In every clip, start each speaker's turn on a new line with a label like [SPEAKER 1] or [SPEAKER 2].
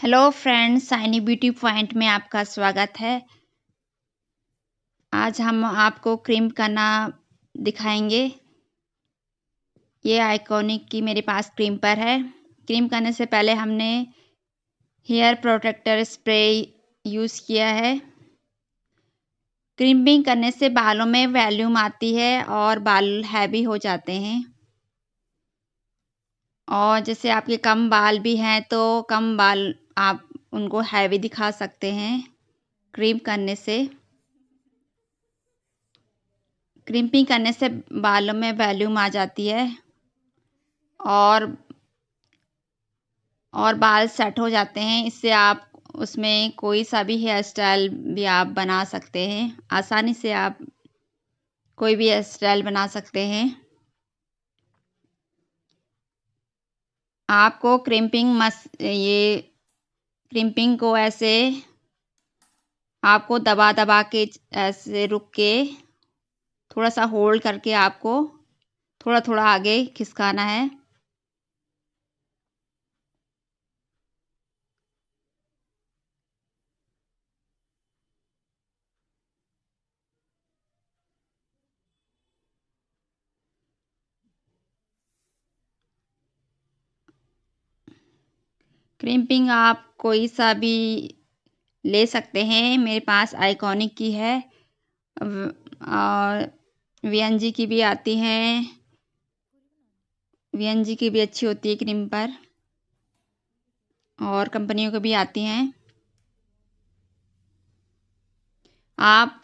[SPEAKER 1] Hello friends, shiny beauty point में आपका स्वागत है। आज हम आपको क्रीम करना दिखाएंगे। ये आइकॉनिक की मेरे पास क्रीम पर है। क्रीम करने से पहले हमने हेयर प्रोटेक्टर स्प्रे यूज़ किया है। क्रीमिंग करने से बालों में वॉल्यूम आती है और बाल हैवी हो जाते हैं। और जैसे आपके कम बाल भी हैं तो कम बाल आप उनको हैवी दिखा सकते हैं क्रीम करने से। क्रिम्पिंग करने से बालों में वॉल्यूम आ जाती है और बाल सेट हो जाते हैं। इससे आप उसमें कोई सा भी हेयर स्टाइल भी आप बना सकते हैं। आसानी से आप कोई भी हेयर स्टाइल बना सकते हैं। आपको क्रिम्पिंग को ऐसे आपको दबा दबा के ऐसे रुक के थोड़ा सा होल्ड करके आपको थोड़ा थोड़ा आगे खिसकाना है। क्रिम्पिंग आप कोई सा भी ले सकते हैं। मेरे पास आइकॉनिक की है और वीएनजी की भी आती हैं। वीएनजी की भी अच्छी होती है क्रीम पर, और कंपनियों की भी आती हैं। आप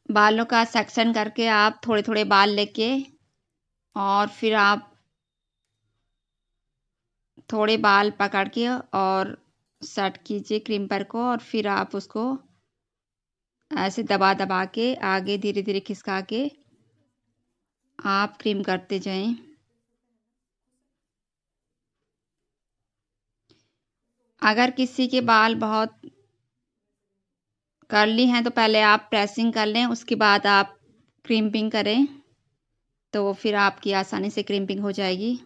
[SPEAKER 1] बालों का सेक्शन करके आप थोड़े थोड़े बाल लेके और फिर आप थोड़े बाल पकड़ के और सेट कीजिए क्रीम पर को, और फिर आप उसको ऐसे दबा दबा के आगे धीरे धीरे खिसका के आप क्रीम करते जाएं। अगर किसी के बाल बहुत कर्ली हैं तो पहले आप प्रेसिंग कर लें, उसके बाद आप क्रीम्पिंग करें तो फिर आपकी आसानी से क्रीम्पिंग हो जाएगी।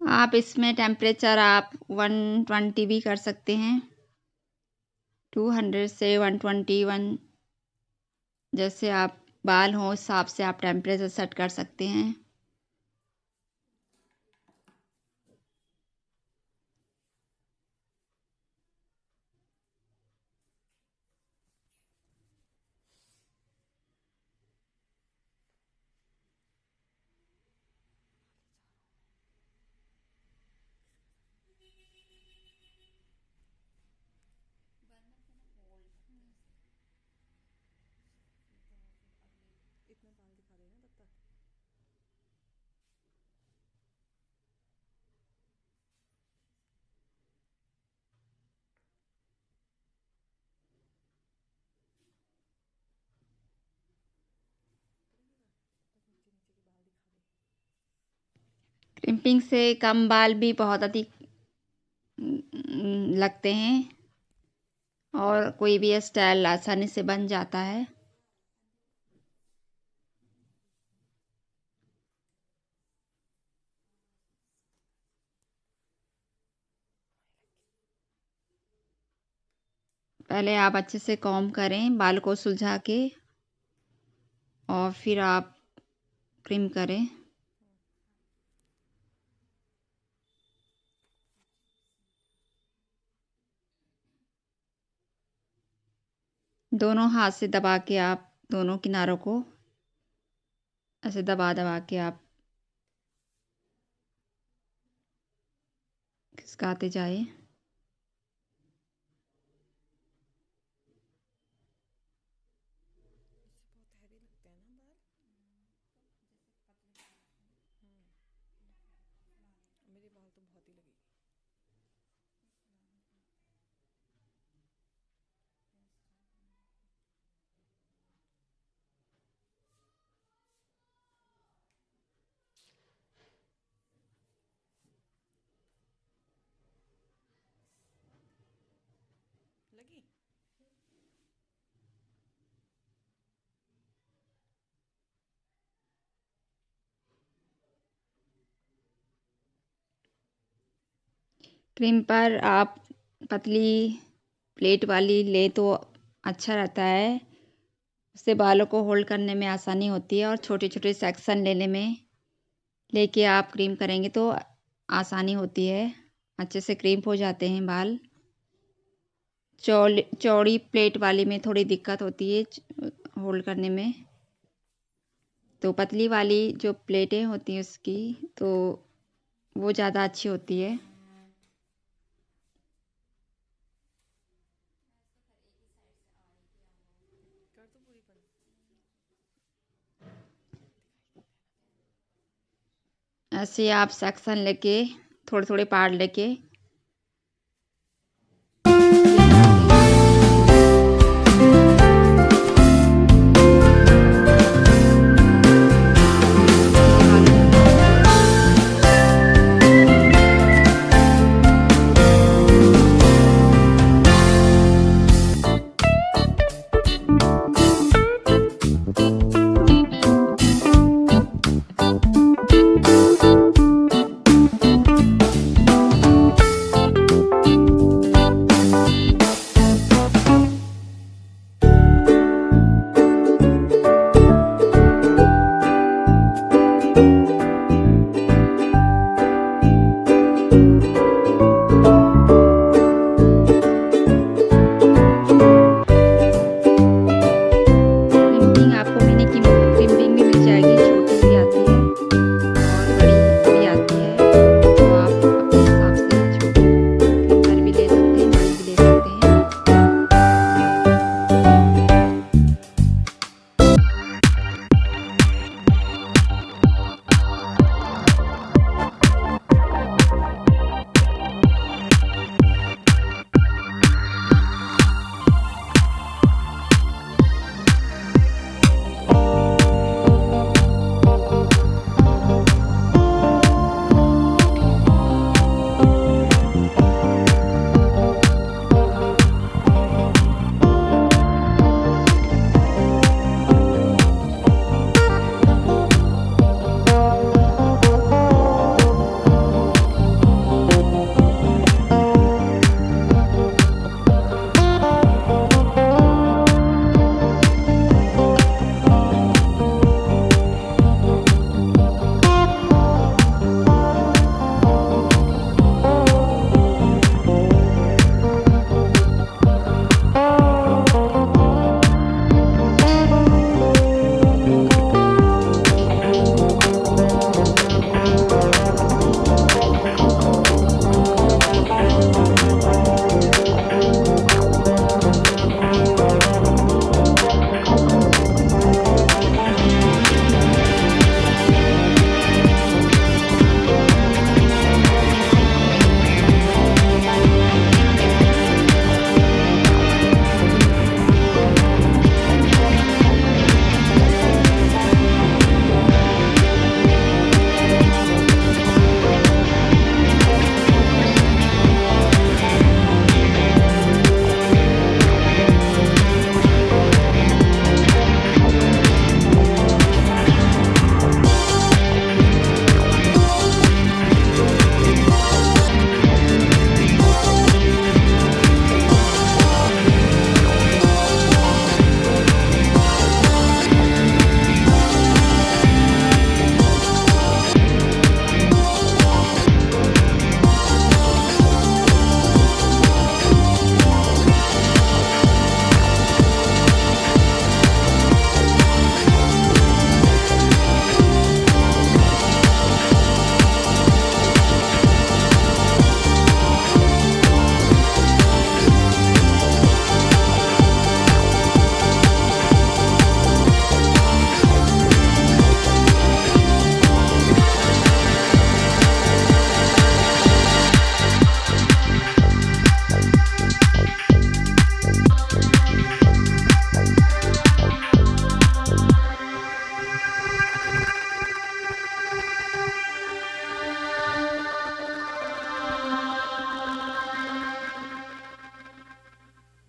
[SPEAKER 1] आप इसमें टेम्परेचर आप 120 भी कर सकते हैं। 200 से 121 जैसे आप बाल हो उस हिसाब से आप टेम्परेचर सेट कर सकते हैं। क्रिम्पिंग से कम बाल भी बहुत अधिक लगते हैं और कोई भी स्टाइल आसानी से बन जाता है। पहले आप अच्छे से कॉम्ब करें बाल को सुलझा के, और फिर आप क्रीम करें। दोनों हाथ से दबा के आप दोनों किनारों को ऐसे दबा दबा के आप खिसकाते जाए। क्रीम पर आप पतली प्लेट वाली ले तो अच्छा रहता है, उससे बालों को होल्ड करने में आसानी होती है और छोटे छोटे सेक्शन लेने में लेके आप क्रीम करेंगे तो आसानी होती है, अच्छे से क्रीम हो जाते हैं बाल। चौड़ी प्लेट वाली में थोड़ी दिक्कत होती है होल्ड करने में, तो पतली वाली जो प्लेटें होती हैं उसकी तो वो ज़्यादा अच्छी होती है। ऐसे आप सेक्शन लेके थोड़े थोड़े पार्ट लेके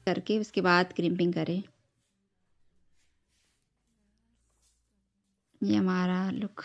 [SPEAKER 1] करके उसके बाद क्रिम्पिंग करें। ये हमारा लुक